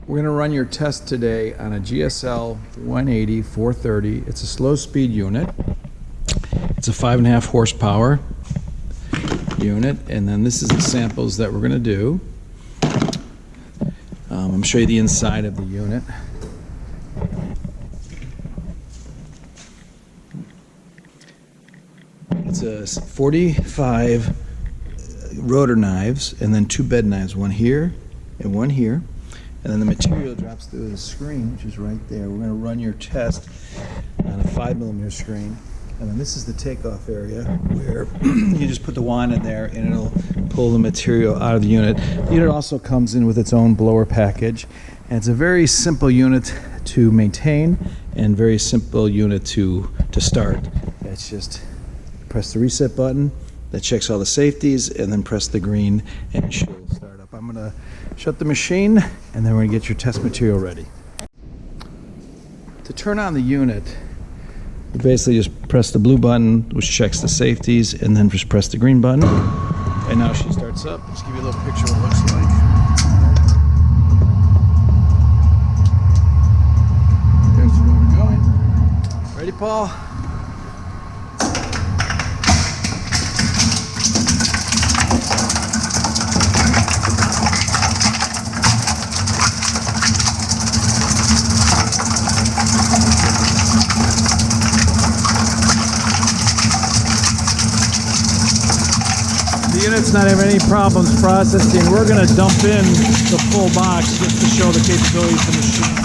We're going to run your test today on a GSL 180 430. It's a slow speed unit. It's a 5.5 horsepower unit, and then this is the samples that we're going to do. I'm going to show you the inside of the unit. It's a 45 rotor knives and then 2 bed knives, one here and one here. And then the material drops through the screen, which is right there. We're going to run your test on a 5mm screen. And then this is the takeoff area where you just put the wand in there and it'll pull the material out of the unit. The unit also comes in with its own blower package. And it's a very simple unit to maintain and very simple unit to start. It's just press the reset button that checks all the safeties, and then press the green and she'll start up. I'm going to shut the machine and then we're going to get your test material ready. To turn on the unit, you basically just press the blue button, which checks the safeties, and then just press the green button. And now she starts up. Just give you a little picture of what it looks like. There's the rotor going. Ready, Paul? The unit's not having any problems processing. We're going to dump in the full box just to show the capabilities of the machine.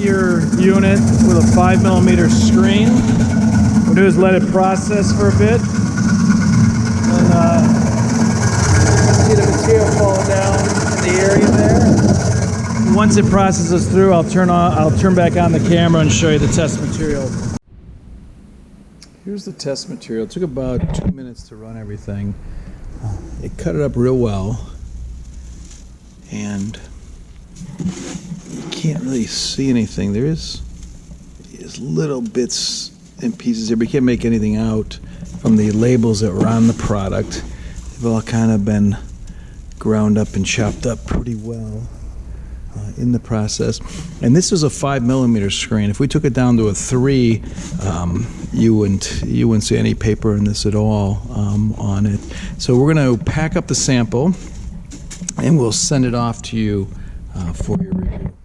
Your unit with a 5mm screen. What we'll do is let it process for a bit, and see the material falling down in the area there. Once it processes through, I'll turn back on the camera and show you the test material. Here's the test material. It took about 2 minutes to run everything. It cut it up real well, and can't really see anything. There is little bits and pieces here, but you can't make anything out from the labels that were on the product. They've all kind of been ground up and chopped up pretty well in the process. And this is a 5mm screen. If we took it down to a 3, you wouldn't see any paper in this at all on it. So we're going to pack up the sample and we'll send it off to you for your review.